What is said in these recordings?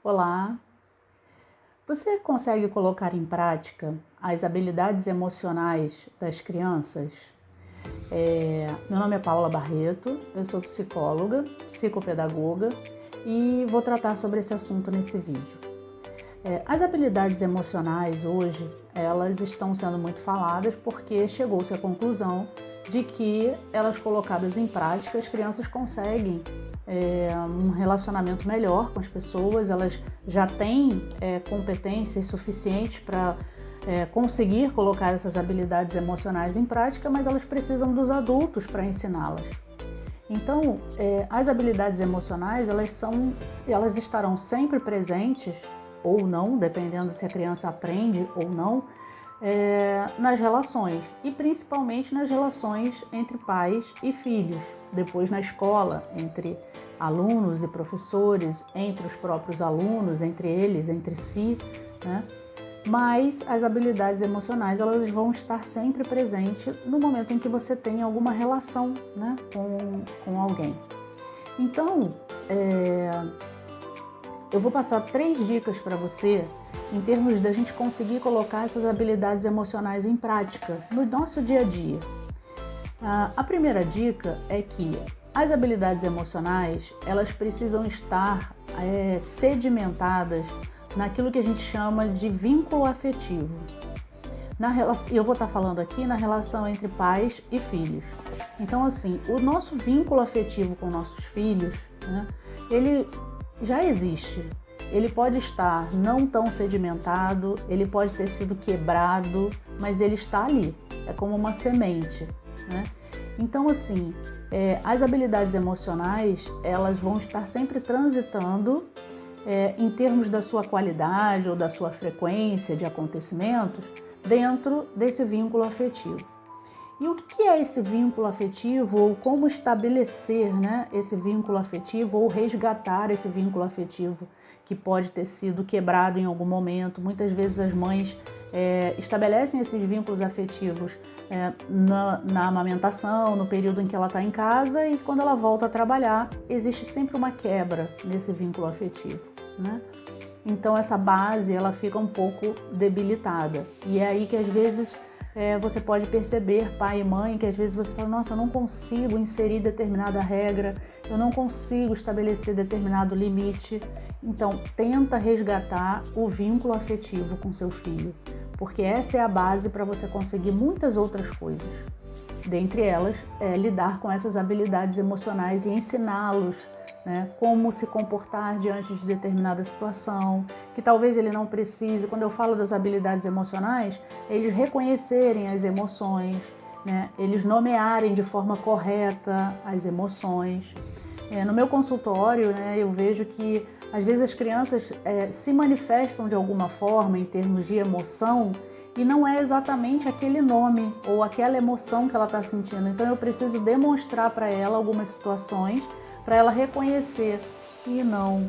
Olá! Você consegue colocar em prática as habilidades emocionais das crianças? Meu nome é Paula Barreto, eu sou psicóloga, psicopedagoga e vou tratar sobre esse assunto nesse vídeo. As habilidades emocionais hoje, elas estão sendo muito faladas porque chegou-se à conclusão de que elas colocadas em prática, as crianças conseguem um relacionamento melhor com as pessoas, elas já têm competências suficientes para conseguir colocar essas habilidades emocionais em prática, mas elas precisam dos adultos para ensiná-las. Então, as habilidades emocionais, elas estarão sempre presentes ou não, dependendo se a criança aprende ou não, nas relações e principalmente nas relações entre pais e filhos, depois na escola, entre alunos e professores, entre os próprios alunos, entre eles, entre si, né? Mas as habilidades emocionais, elas vão estar sempre presentes no momento em que você tem alguma relação, né, com alguém. Então, eu vou passar 3 dicas para você em termos da gente conseguir colocar essas habilidades emocionais em prática no nosso dia a dia. A primeira dica é que as habilidades emocionais, elas precisam estar sedimentadas naquilo que a gente chama de vínculo afetivo. Eu vou estar falando aqui na relação entre pais e filhos. Então, assim, o nosso vínculo afetivo com nossos filhos, né, ele já existe. Ele pode estar não tão sedimentado, ele pode ter sido quebrado, mas ele está ali. É como uma semente, né? Então, assim, as habilidades emocionais, elas vão estar sempre transitando em termos da sua qualidade ou da sua frequência de acontecimentos dentro desse vínculo afetivo. E o que é esse vínculo afetivo ou como estabelecer, né, esse vínculo afetivo ou resgatar esse vínculo afetivo que pode ter sido quebrado em algum momento? Muitas vezes as mães estabelecem esses vínculos afetivos na amamentação, no período em que ela está em casa, e quando ela volta a trabalhar, existe sempre uma quebra nesse vínculo afetivo, né? Então essa base ela fica um pouco debilitada, e é aí que às vezes você pode perceber, pai e mãe, que às vezes você fala, nossa, eu não consigo inserir determinada regra, eu não consigo estabelecer determinado limite. Então, tenta resgatar o vínculo afetivo com seu filho, porque essa é a base para você conseguir muitas outras coisas. Dentre elas, lidar com essas habilidades emocionais e ensiná-los, né, como se comportar diante de determinada situação, que talvez ele não precise. Quando eu falo das habilidades emocionais, eles reconhecerem as emoções, né, eles nomearem de forma correta as emoções. No meu consultório, né, eu vejo que às vezes as crianças se manifestam de alguma forma em termos de emoção e não é exatamente aquele nome ou aquela emoção que ela está sentindo. Então eu preciso demonstrar para ela algumas situações para ela reconhecer. E não,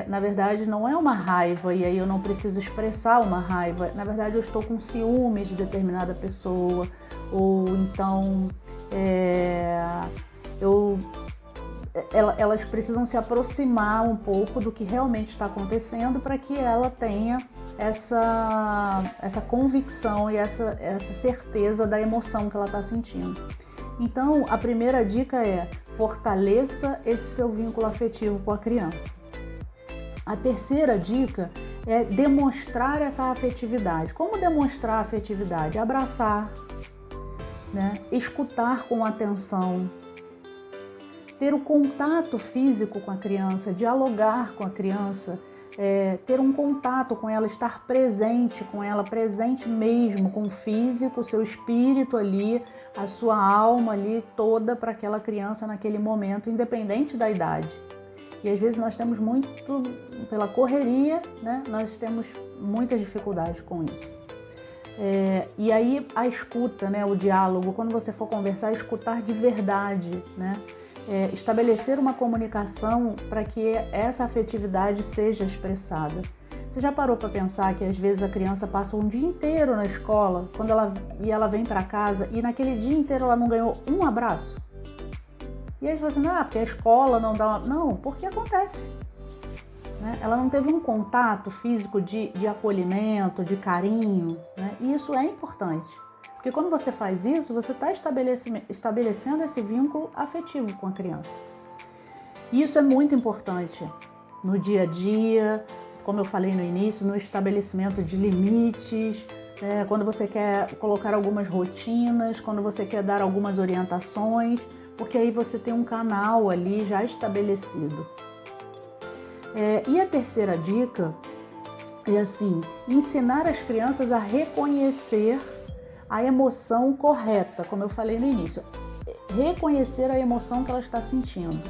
na verdade não é uma raiva, e aí eu não preciso expressar uma raiva. Na verdade eu estou com ciúme de determinada pessoa, ou então elas precisam se aproximar um pouco do que realmente está acontecendo para que ela tenha essa convicção e essa certeza da emoção que ela está sentindo. Então, a primeira dica é: fortaleça esse seu vínculo afetivo com a criança. A terceira dica é demonstrar essa afetividade. Como demonstrar afetividade? Abraçar, né? Escutar com atenção, ter o contato físico com a criança, dialogar com a criança, ter um contato com ela, estar presente com ela, presente mesmo, com o físico, o seu espírito ali, a sua alma ali toda para aquela criança naquele momento, independente da idade. E às vezes nós temos muito, pela correria, né, nós temos muitas dificuldades com isso. E aí a escuta, né, o diálogo, quando você for conversar, escutar de verdade, né? Estabelecer uma comunicação para que essa afetividade seja expressada. Você já parou para pensar que às vezes a criança passa um dia inteiro na escola ela vem para casa e naquele dia inteiro ela não ganhou um abraço? E aí você fala assim, porque a escola não dá... Não, porque acontece. né? Ela não teve um contato físico de acolhimento, de carinho, né? E isso é importante, porque quando você faz isso, você está estabelecendo esse vínculo afetivo com a criança. E isso é muito importante no dia a dia, como eu falei no início, no estabelecimento de limites, quando você quer colocar algumas rotinas, quando você quer dar algumas orientações, porque aí você tem um canal ali já estabelecido. E a terceira dica é assim, ensinar as crianças a reconhecer a emoção correta, como eu falei no início, reconhecer a emoção que ela está sentindo.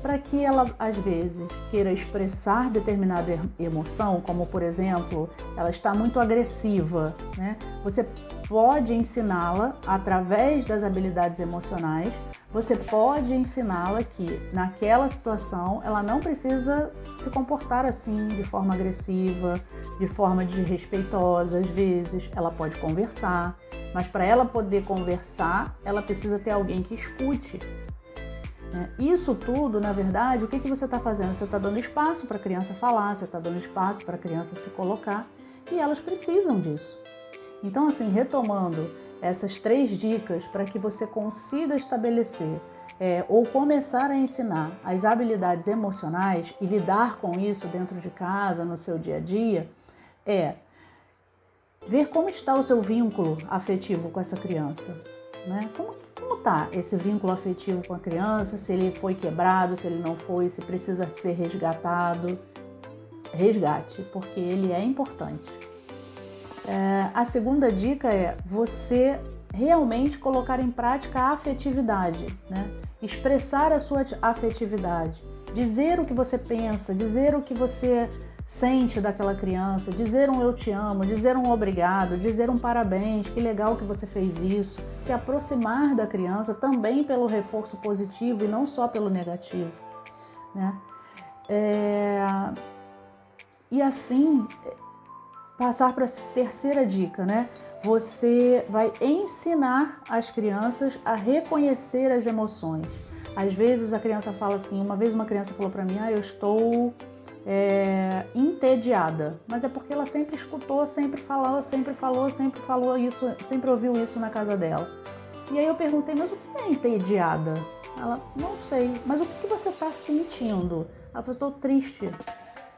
Para que ela, às vezes, queira expressar determinada emoção, como, por exemplo, ela está muito agressiva, né? Você pode ensiná-la através das habilidades emocionais, você pode ensiná-la que, naquela situação, ela não precisa se comportar assim, de forma agressiva, de forma desrespeitosa, às vezes. Ela pode conversar, mas para ela poder conversar, ela precisa ter alguém que escute. Isso tudo, na verdade, o que você está fazendo? Você está dando espaço para a criança falar, você está dando espaço para a criança se colocar, e elas precisam disso. Então, assim, retomando essas 3 dicas para que você consiga estabelecer ou começar a ensinar as habilidades emocionais e lidar com isso dentro de casa, no seu dia a dia, ver como está o seu vínculo afetivo com essa criança, né? Como está esse vínculo afetivo com a criança, se ele foi quebrado, se ele não foi, se precisa ser resgatado. Resgate, porque ele é importante. A segunda dica é você realmente colocar em prática a afetividade, né? Expressar a sua afetividade, dizer o que você pensa, dizer o que você sente daquela criança, dizer um eu te amo, dizer um obrigado, dizer um parabéns, que legal que você fez isso, se aproximar da criança também pelo reforço positivo e não só pelo negativo, né? E assim, passar para a terceira dica, né? Você vai ensinar as crianças a reconhecer as emoções. Às vezes a criança fala assim, uma vez uma criança falou para mim, eu estou entediada, mas é porque ela sempre escutou, sempre falou isso, sempre ouviu isso na casa dela. E aí eu perguntei, mas o que é entediada? Ela, não sei, mas o que você está sentindo? Ela falou, estou triste,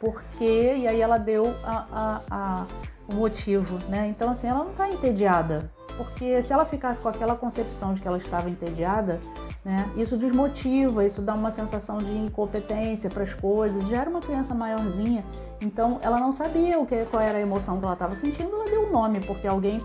porque, e aí ela deu o motivo, né? Então assim, ela não está entediada, porque se ela ficasse com aquela concepção de que ela estava entediada, né, isso desmotiva, isso dá uma sensação de incompetência para as coisas. Já era uma criança maiorzinha, então ela não sabia qual era a emoção que ela estava sentindo, ela deu um nome, porque alguém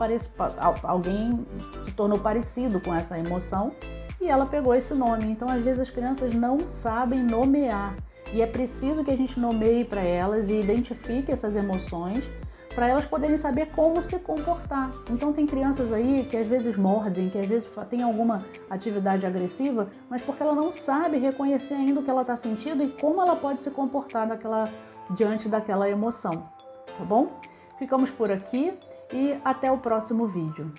se tornou parecido com essa emoção e ela pegou esse nome. Então às vezes as crianças não sabem nomear e é preciso que a gente nomeie para elas e identifique essas emoções, para elas poderem saber como se comportar. Então tem crianças aí que às vezes mordem, que às vezes tem alguma atividade agressiva, mas porque ela não sabe reconhecer ainda o que ela está sentindo e como ela pode se comportar diante daquela emoção, tá bom? Ficamos por aqui e até o próximo vídeo.